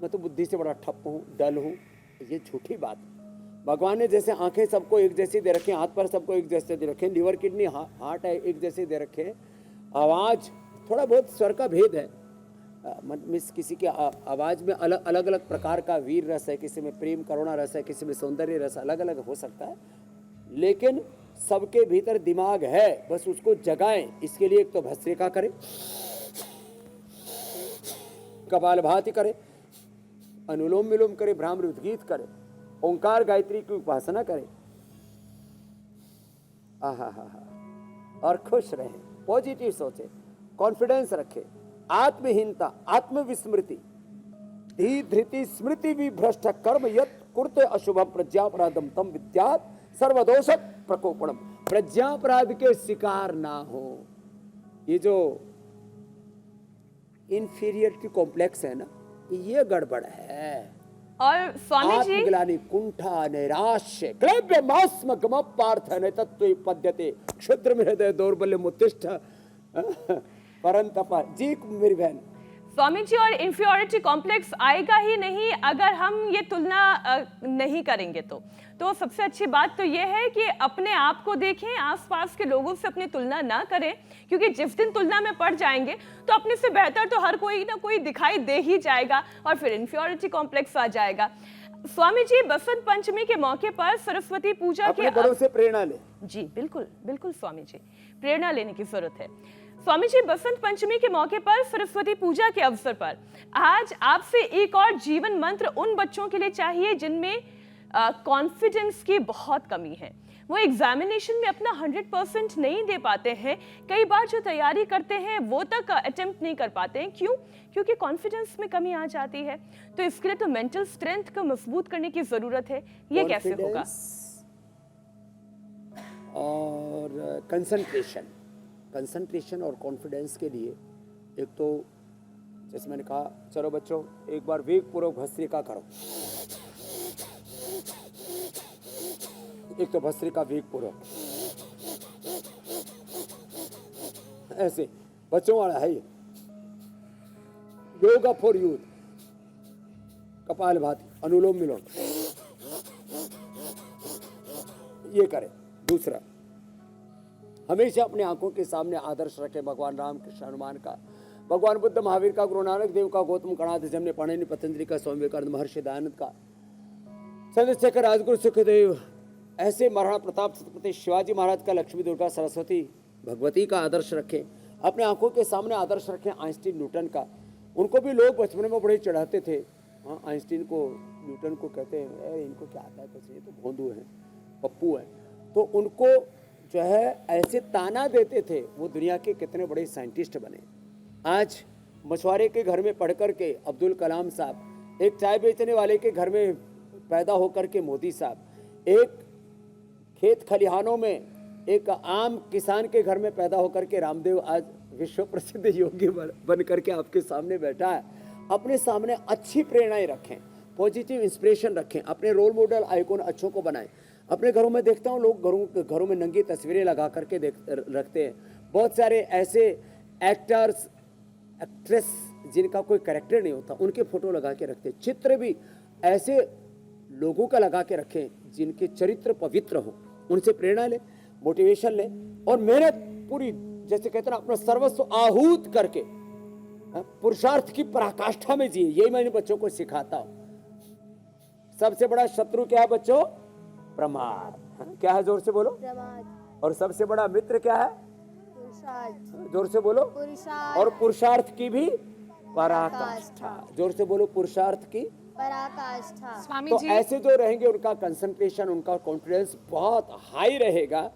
मैं तो बुद्धि से बड़ा ठप हूँ, डल हूँ, ये झूठी बात है। भगवान ने जैसे आंखें सबको एक जैसी दे रखे, हाथ पर सबको एक जैसे दे रखे, लिवर किडनी हार्ट है एक जैसे दे रखे, आवाज़ थोड़ा बहुत स्वर का भेद है, मिस किसी की आवाज़ में अलग अलग प्रकार का वीर रस है, किसी में प्रेम करुणा रस है, किसी में सौंदर्य रस, अलग अलग हो सकता है, लेकिन सबके भीतर दिमाग है, बस उसको जगाएं। इसके लिए एक तो भस्त्रिका करें, कपालभाति करें, अनुलोम विलोम करें, भ्रामरी उद्गीत करें, ओंकार गायत्री की उपासना करें, और खुश रहें, पॉजिटिव सोचें, कॉन्फिडेंस रखें, आत्महीनता, आत्मविस्मृति, धी धृति स्मृति विभ्रष्ट कर्म यत् कुरुते अशुभम प्रज्ञापराधम तम विद्यात् सर्वदोष प्रकोपणम। प्रज्ञापराध के शिकार ना हो। ये जो इन्फीरियरिटी कॉम्प्लेक्स है ना, ये गड़बड़ है। और स्वामी जी, आत्मग्लानि कुंठा नैराश्य क्लव्य मास्म गम पार्थ न तत्व पद्यते क्षुद्र में हृदय दौर्बल्य मुत्तिष्ठ परंतप। जी मेरी बहन। स्वामी जी, और इंफीरियरिटी कॉम्प्लेक्स आएगा ही नहीं अगर हम ये तुलना नहीं करेंगे तो सबसे अच्छी बात तो ये है कि अपने आप को देखें, आसपास के लोगों से अपनी तुलना ना करें, क्योंकि जिस दिन तुलना में पड़ जाएंगे तो अपने से बेहतर तो हर कोई ना कोई दिखाई दे ही जाएगा और फिर इंफीरियरिटी कॉम्प्लेक्स आ जाएगा। स्वामी जी, बसंत पंचमी के मौके पर सरस्वती पूजा के अपने बड़ों से प्रेरणा ले। जी बिल्कुल बिल्कुल स्वामी जी, प्रेरणा लेने की जरूरत है। स्वामी जी, बसंत पंचमी के मौके पर सरस्वती पूजा के अवसर पर आज आपसे एक और जीवन मंत्र उन बच्चों के लिए चाहिए जिनमें कॉन्फिडेंस की बहुत कमी है। वो एग्जामिनेशन में अपना 100% नहीं दे पाते हैं, कई बार जो तैयारी करते हैं वो तक अटेम्प्ट नहीं कर पाते हैं। क्यों? क्योंकि कॉन्फिडेंस में कमी आ जाती है। तो इसके लिए तो मेंटल स्ट्रेंथ को मजबूत करने की जरूरत है। ये कैसे होगा? और कंसंट्रेशन और कॉन्फिडेंस के लिए एक तो जैसे मैंने कहा, चलो बच्चों एक बार वेग पूर्वक भस्त्रिका करो। एक तो भस्त्रिका वेग पूर्वक, ऐसे बच्चों वाला है ये। योगा फॉर यूथ, कपालभाति, अनुलोम विलोम, ये करें। दूसरा, हमेशा अपने आंखों के सामने आदर्श रखें भगवान राम कृष्ण हनुमान का, भगवान बुद्ध महावीर का, गुरु नानक देव का, गौतम कणाद जमने पाणिनि पतंजलि का, स्वामी विवेकानंद, महर्षि दयानंद का, चंद्रशेखर, राजगुरु सुखदेव, ऐसे महाराणा प्रताप, छत्रपति शिवाजी महाराज का, लक्ष्मी, दुर्गा, सरस्वती, भगवती का आदर्श रखें। अपने आंखों के सामने आदर्श रखें आइंस्टीन, न्यूटन का। उनको भी लोग बचपन में बड़े चढ़ाते थे। हाँ, आइंस्टीन को, न्यूटन को कहते हैं अरे इनको क्या आता है, कैसे ये तो भोंदू हैं, पप्पू हैं। तो उनको जो है ऐसे ताना देते थे, वो दुनिया के कितने बड़े साइंटिस्ट बने। आज मछुआरे के घर में पढ़ कर के अब्दुल कलाम साहब, एक चाय बेचने वाले के घर में पैदा होकर के मोदी साहब, एक खेत खलिहानों में एक आम किसान के घर में पैदा होकर के रामदेव आज विश्व प्रसिद्ध योगी बन करके आपके सामने बैठा है। अपने सामने अच्छी प्रेरणाएं रखें, पॉजिटिव इंस्पिरेशन रखें, अपने रोल मॉडल आइकॉन अच्छों को बनाएं। अपने घरों में देखता हूँ लोग घरों में नंगी तस्वीरें लगा करके रखते हैं। बहुत सारे ऐसे एक्टर्स, एक्ट्रेस जिनका कोई कैरेक्टर नहीं होता, उनके फोटो लगा के रखते हैं। चित्र भी ऐसे लोगों का लगा के रखें जिनके चरित्र पवित्र हो, उनसे प्रेरणा लें, मोटिवेशन लें और मेहनत पूरी, जैसे कहते हैं ना, अपना सर्वस्व आहूत करके पुरुषार्थ की पराकाष्ठा में जिए। यही मैं बच्चों को सिखाता हूं। सबसे बड़ा शत्रु क्या है बच्चों? प्रमाद। क्या है? जोर से बोलो। प्रमाद। और सबसे बड़ा मित्र क्या है? पुरुषार्थ। जोर से बोलो। पुरुषार्थ। और पुरुषार्थ की भी पराकाष्ठा। जोर से बोलो। पुरुषार्थ की पराकाष्ठा। स्वामी तो जी, ऐसे जो रहेंगे उनका कंसंट्रेशन, उनका कॉन्फिडेंस बहुत हाई रहेगा।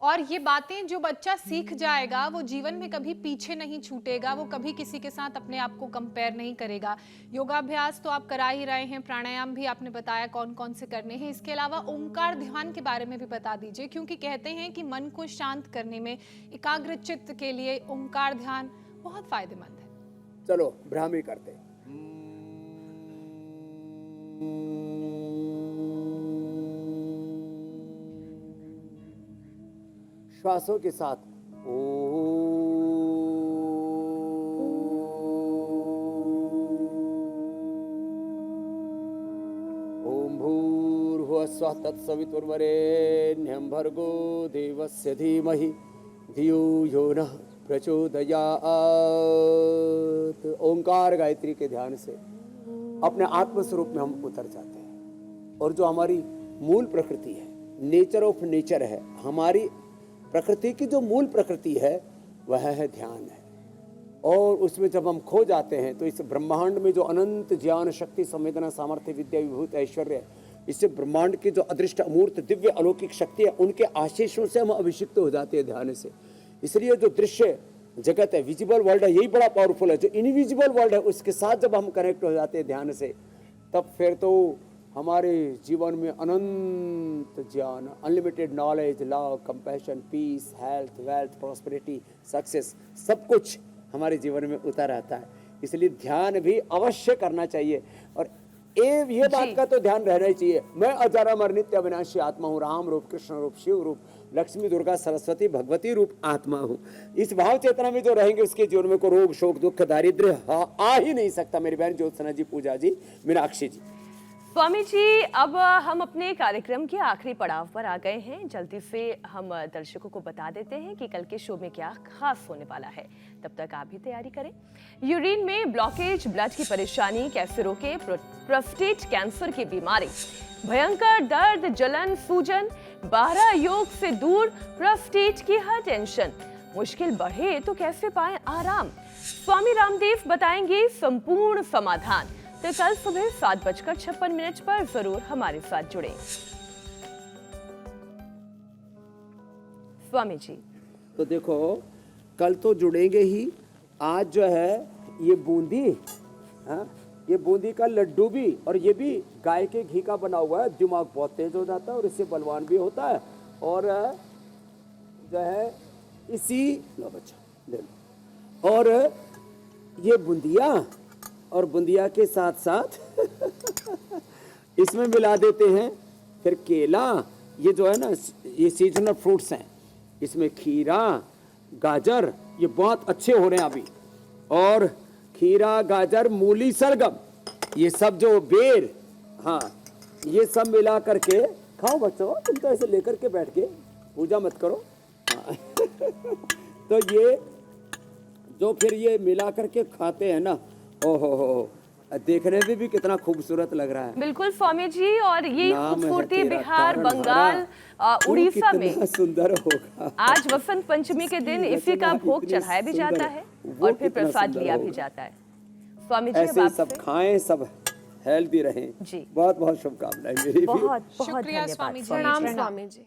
और ये बातें जो बच्चा सीख जाएगा वो जीवन में कभी पीछे नहीं छूटेगा, वो कभी किसी के साथ अपने आप को कंपेयर नहीं करेगा। योगाभ्यास तो आप करा ही रहे हैं, प्राणायाम भी आपने बताया कौन कौन से करने हैं। इसके अलावा ओंकार ध्यान के बारे में भी बता दीजिए, क्योंकि कहते हैं कि मन को शांत करने में, एकाग्र चित्त के लिए ओंकार ध्यान बहुत फायदेमंद है। चलो ब्राह्मी करते। श्वासों के साथ ओम भूर्भुवः स्वः तत्सवितुर्वरेण्यं भर्गो देवस्य धीमहि धियो यो नः प्रचोदयात्। ओंकार गायत्री के ध्यान से अपने आत्म स्वरूप में हम उतर जाते हैं। और जो हमारी मूल प्रकृति है, नेचर ऑफ नेचर है, हमारी प्रकृति की जो मूल प्रकृति है वह है ध्यान है। और उसमें जब हम खो जाते हैं तो इस ब्रह्मांड में जो अनंत ज्ञान, शक्ति, संवेदना, सामर्थ्य, विद्या, विभूति, ऐश्वर्य, इससे ब्रह्मांड की जो अदृष्ट अमूर्त दिव्य अलौकिक शक्ति है, उनके आशीषों से हम अभिषिक्त हो जाते हैं ध्यान से। इसलिए जो दृश्य जगत है, विजिबल वर्ल्ड है, यही बड़ा पावरफुल है। जो इनविजिबल वर्ल्ड है उसके साथ जब हम कनेक्ट हो जाते हैं ध्यान से, तब फिर तो हमारे जीवन में अनंत ज्ञान, unlimited knowledge, love, compassion, peace, health, wealth, prosperity, success, सब कुछ हमारे जीवन में उतर आता है। इसलिए ध्यान भी अवश्य करना चाहिए। और ये बात का तो ध्यान रहना ही चाहिए, मैं अजर अमर नित्य अविनाशी आत्मा हूँ, राम रूप, कृष्ण रूप, शिव रूप, लक्ष्मी, दुर्गा, सरस्वती, भगवती रूप आत्मा हूँ। इस भाव चेतना में जो रहेंगे उसके जीवन में को रोग, शोक, दुख, दारिद्र्य आ ही नहीं सकता। मेरी बहन ज्योत्सना जी, पूजा जी, मीनाक्षी जी। स्वामी जी, अब हम अपने कार्यक्रम के आखिरी पड़ाव पर आ गए हैं। जल्दी से हम दर्शकों को बता देते हैं कि कल के शो में क्या खास होने वाला है। तब तक आप भी तैयारी करें। यूरिन में ब्लॉकेज, ब्लड की परेशानी कैसे रोके, प्रोस्टेट कैंसर की बीमारी, भयंकर दर्द, जलन, सूजन, 12 योग से दूर, प्रोस्टेट की हर टेंशन, मुश्किल बढ़े तो कैसे पाएं आराम, स्वामी रामदेव बताएंगे संपूर्ण समाधान। तो कल सुबह 7:56 पर जरूर हमारे साथ जुड़े। स्वामी जी, तो देखो कल तो जुड़ेंगे ही। आज जो है ये बूंदी, हाँ, ये बूंदी का लड्डू भी, और ये भी गाय के घी का बना हुआ है। दिमाग बहुत तेज हो जाता है और इससे बलवान भी होता है। और जो है इसी, लो बच्चा ले लो, और ये बूंदिया, और बूंदिया के साथ साथ इसमें मिला देते हैं फिर केला। ये जो है ना, ये सीजनल फ्रूट्स हैं, इसमें खीरा, गाजर, ये बहुत अच्छे हो रहे हैं अभी। और खीरा, गाजर, मूली, शलगम, ये सब जो बेर, हाँ, ये सब मिला करके खाओ बच्चों। तुम तो ऐसे लेकर के बैठ के पूजा मत करो। हाँ। तो ये जो फिर ये मिला करके खाते हैं ना, ओहो, देखने में भी कितना खूबसूरत लग रहा है। बिल्कुल स्वामी जी, और ये नाम है खूबसूरती तेरा बिहार, तारण बंगाल, हारा, उड़ीसा वो में कितना सुंदर होगा। आज वसंत पंचमी के दिन इसी का भोग इतनी चढ़ाया भी सुंदर, जाता है वो और फिर कितना प्रसाद सुंदर लिया भी होगा। जाता है। स्वामी जी, ऐसे अब ही सब आपसे खाएं, सब हेल्दी रहें। जी। बहुत बहुत शुभकामनाएं मेरी भी। बहुत बहुत शुक्रिया धन्यवाद स्वामी जी। प्रणाम स्वामी जी।